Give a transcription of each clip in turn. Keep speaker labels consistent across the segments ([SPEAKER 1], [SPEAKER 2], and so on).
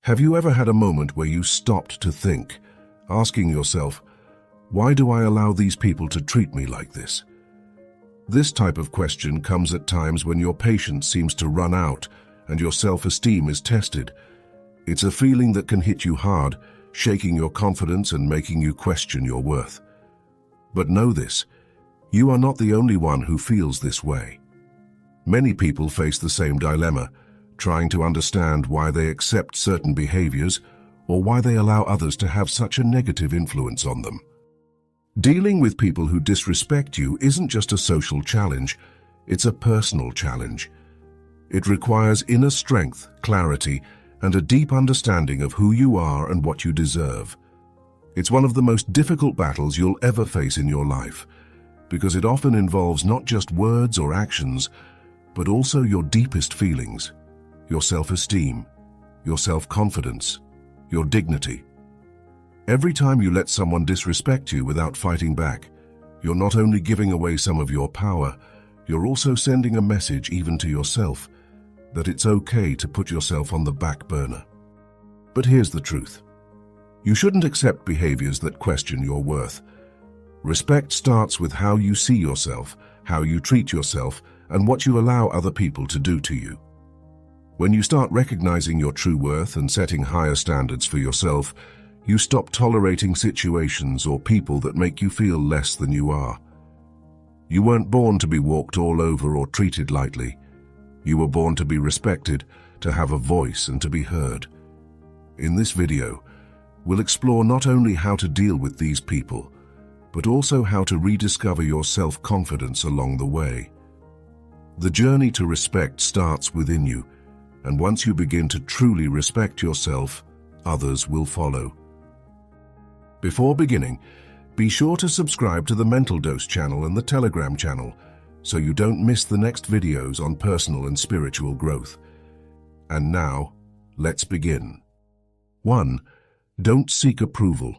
[SPEAKER 1] Have you ever had a moment where you stopped to think, asking yourself, why do I allow these people to treat me like this? This type of question comes at times when your patience seems to run out and your self-esteem is tested. It's a feeling that can hit you hard, shaking your confidence and making you question your worth. But know this, you are not the only one who feels this way. Many people face the same dilemma, trying to understand why they accept certain behaviors or why they allow others to have such a negative influence on them. Dealing with people who disrespect you isn't just a social challenge, it's a personal challenge. It requires inner strength, clarity, and a deep understanding of who you are and what you deserve. It's one of the most difficult battles you'll ever face in your life, because it often involves not just words or actions, but also your deepest feelings, your self-esteem, your self-confidence, your dignity. Every time you let someone disrespect you without fighting back, you're not only giving away some of your power, you're also sending a message even to yourself that it's okay to put yourself on the back burner. But here's the truth. You shouldn't accept behaviors that question your worth. Respect starts with how you see yourself, how you treat yourself, and what you allow other people to do to you. When you start recognizing your true worth and setting higher standards for yourself, you stop tolerating situations or people that make you feel less than you are. You weren't born to be walked all over or treated lightly. You were born to be respected, to have a voice and to be heard. In this video, we'll explore not only how to deal with these people, but also how to rediscover your self-confidence along the way. The journey to respect starts within you, and once you begin to truly respect yourself, others will follow. Before beginning, be sure to subscribe to the Mental Dose channel and the Telegram channel so you don't miss the next videos on personal and spiritual growth. And now, let's begin. 1. Don't seek approval.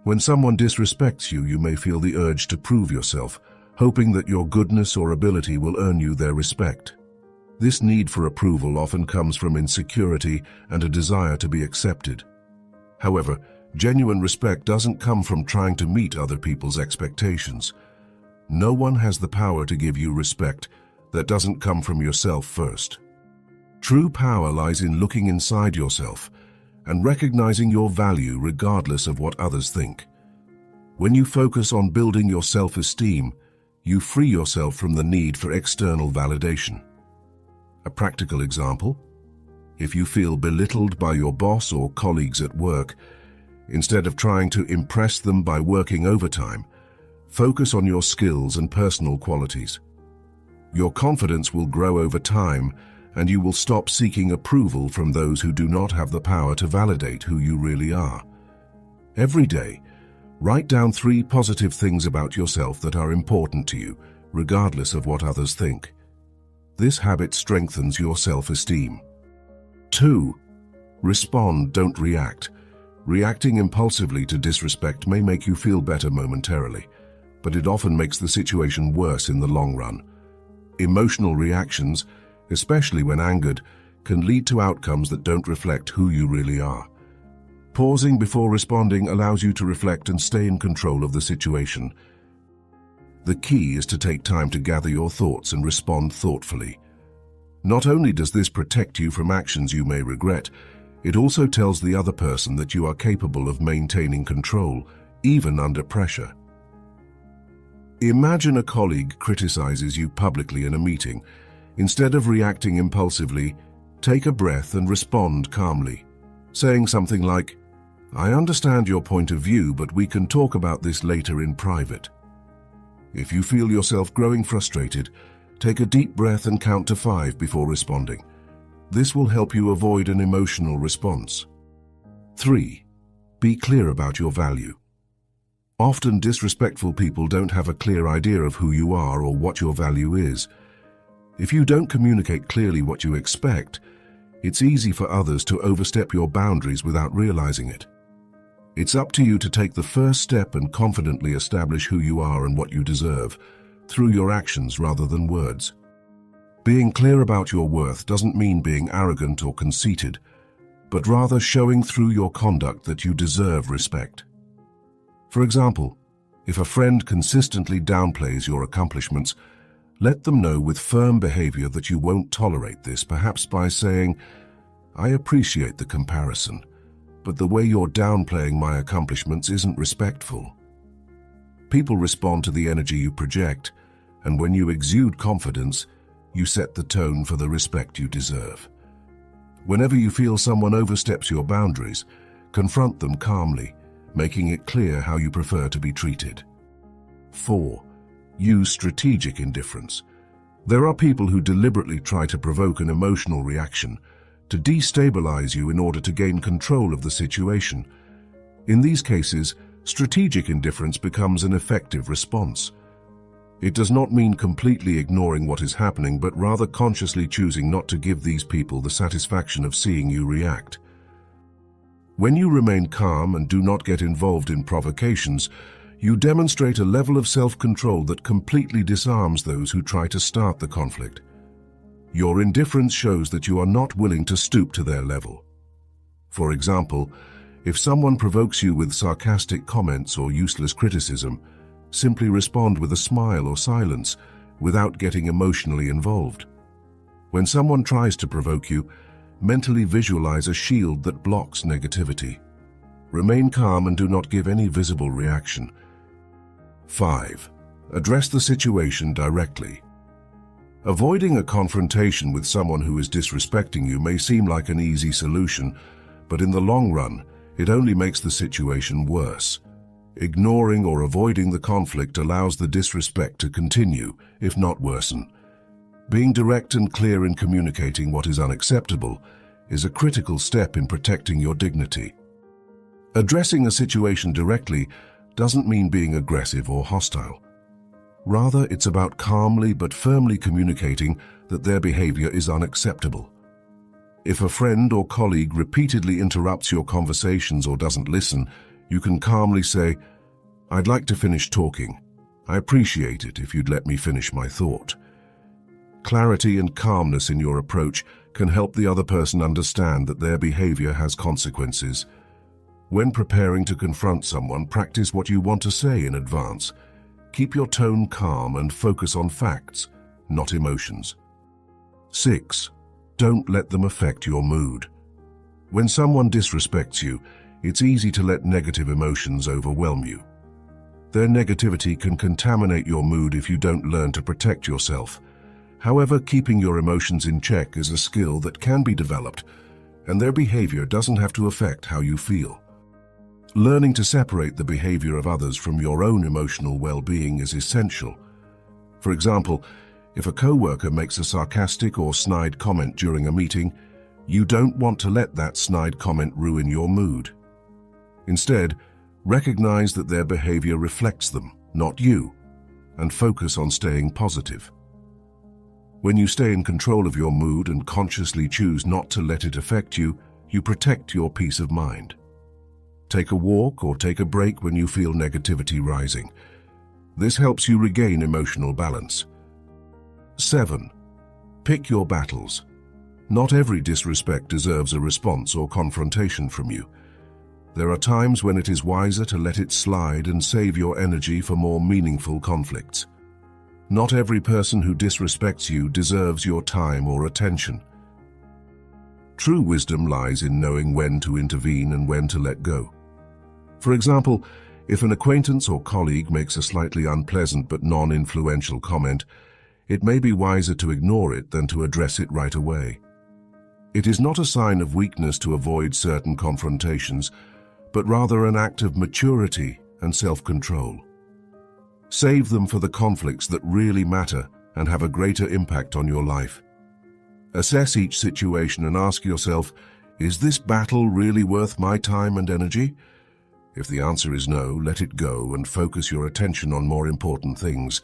[SPEAKER 1] When someone disrespects you, you may feel the urge to prove yourself, hoping that your goodness or ability will earn you their respect. This need for approval often comes from insecurity and a desire to be accepted. However, genuine respect doesn't come from trying to meet other people's expectations. No one has the power to give you respect that doesn't come from yourself first. True power lies in looking inside yourself and recognizing your value regardless of what others think. When you focus on building your self-esteem, you free yourself from the need for external validation. A practical example: if you feel belittled by your boss or colleagues at work, instead of trying to impress them by working overtime, focus on your skills and personal qualities. Your confidence will grow over time, and you will stop seeking approval from those who do not have the power to validate who you really are. Every day, write down 3 positive things about yourself that are important to you, regardless of what others think. This habit strengthens your self-esteem. 2. Respond, don't react. Reacting impulsively to disrespect may make you feel better momentarily, but it often makes the situation worse in the long run. Emotional reactions, especially when angered, can lead to outcomes that don't reflect who you really are. Pausing before responding allows you to reflect and stay in control of the situation. The key is to take time to gather your thoughts and respond thoughtfully. Not only does this protect you from actions you may regret, it also tells the other person that you are capable of maintaining control, even under pressure. Imagine a colleague criticizes you publicly in a meeting. Instead of reacting impulsively, take a breath and respond calmly, saying something like, "I understand your point of view, but we can talk about this later in private." If you feel yourself growing frustrated, take a deep breath and count to 5 before responding. This will help you avoid an emotional response. 3. Be clear about your value. Often disrespectful people don't have a clear idea of who you are or what your value is. If you don't communicate clearly what you expect, it's easy for others to overstep your boundaries without realizing it. It's up to you to take the first step and confidently establish who you are and what you deserve, through your actions rather than words. Being clear about your worth doesn't mean being arrogant or conceited. but rather showing through your conduct that you deserve respect. For example, if a friend consistently downplays your accomplishments, let them know with firm behavior that you won't tolerate this, perhaps by saying, "I appreciate the comparison, but the way you're downplaying my accomplishments isn't respectful." People respond to the energy you project, and when you exude confidence, you set the tone for the respect you deserve. Whenever you feel someone oversteps your boundaries, confront them calmly, making it clear how you prefer to be treated. 4. Use strategic indifference. There are people who deliberately try to provoke an emotional reaction, to destabilize you in order to gain control of the situation. In these cases, strategic indifference becomes an effective response. It does not mean completely ignoring what is happening, but rather consciously choosing not to give these people the satisfaction of seeing you react. When you remain calm and do not get involved in provocations, you demonstrate a level of self-control that completely disarms those who try to start the conflict. Your indifference shows that you are not willing to stoop to their level. For example, if someone provokes you with sarcastic comments or useless criticism, simply respond with a smile or silence without getting emotionally involved. When someone tries to provoke you, mentally visualize a shield that blocks negativity. Remain calm and do not give any visible reaction. 5. Address the situation directly. Avoiding a confrontation with someone who is disrespecting you may seem like an easy solution, but in the long run, it only makes the situation worse. Ignoring or avoiding the conflict allows the disrespect to continue, if not worsen. Being direct and clear in communicating what is unacceptable is a critical step in protecting your dignity. Addressing a situation directly doesn't mean being aggressive or hostile. Rather, it's about calmly but firmly communicating that their behavior is unacceptable. If a friend or colleague repeatedly interrupts your conversations or doesn't listen, you can calmly say, "I'd like to finish talking. I appreciate it if you'd let me finish my thought." Clarity and calmness in your approach can help the other person understand that their behavior has consequences. When preparing to confront someone, practice what you want to say in advance. Keep your tone calm and focus on facts, not emotions. 6. Don't let them affect your mood. When someone disrespects you, it's easy to let negative emotions overwhelm you. Their negativity can contaminate your mood if you don't learn to protect yourself. However, keeping your emotions in check is a skill that can be developed, and their behavior doesn't have to affect how you feel. Learning to separate the behavior of others from your own emotional well-being is essential. For example, if a coworker makes a sarcastic or snide comment during a meeting, you don't want to let that snide comment ruin your mood. Instead, recognize that their behavior reflects them, not you, and focus on staying positive. When you stay in control of your mood and consciously choose not to let it affect you, you protect your peace of mind. Take a walk or take a break when you feel negativity rising. This helps you regain emotional balance. 7. Pick your battles. Not every disrespect deserves a response or confrontation from you. There are times when it is wiser to let it slide and save your energy for more meaningful conflicts. Not every person who disrespects you deserves your time or attention. True wisdom lies in knowing when to intervene and when to let go. For example, if an acquaintance or colleague makes a slightly unpleasant but non-influential comment, it may be wiser to ignore it than to address it right away. It is not a sign of weakness to avoid certain confrontations, but rather an act of maturity and self-control. Save them for the conflicts that really matter and have a greater impact on your life. Assess each situation and ask yourself, is this battle really worth my time and energy? If the answer is no, let it go and focus your attention on more important things.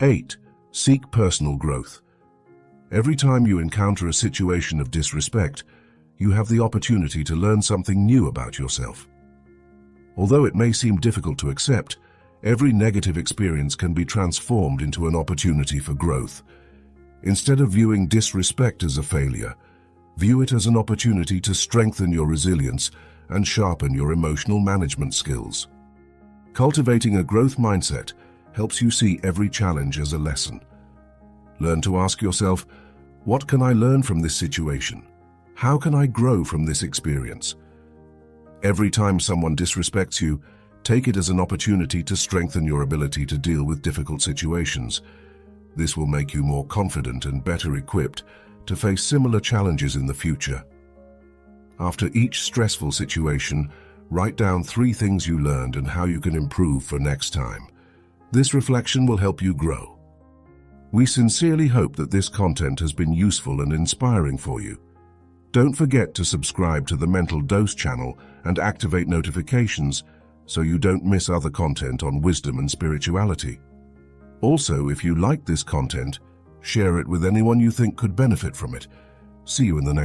[SPEAKER 1] 8. Seek personal growth. Every time you encounter a situation of disrespect, you have the opportunity to learn something new about yourself. Although it may seem difficult to accept, every negative experience can be transformed into an opportunity for growth. Instead of viewing disrespect as a failure, View it as an opportunity to strengthen your resilience and sharpen your emotional management skills. Cultivating a growth mindset helps you see every challenge as a lesson. Learn to ask yourself, what can I learn from this situation? How can I grow from this experience? Every time someone disrespects you, take it as an opportunity to strengthen your ability to deal with difficult situations. This will make you more confident and better equipped to face similar challenges in the future. After each stressful situation, write down 3 things you learned and how you can improve for next time. This reflection will help you grow. We sincerely hope that this content has been useful and inspiring for you. Don't forget to subscribe to the Mental Dose channel and activate notifications so you don't miss other content on wisdom and spirituality. Also, if you like this content, share it with anyone you think could benefit from it. See you in the next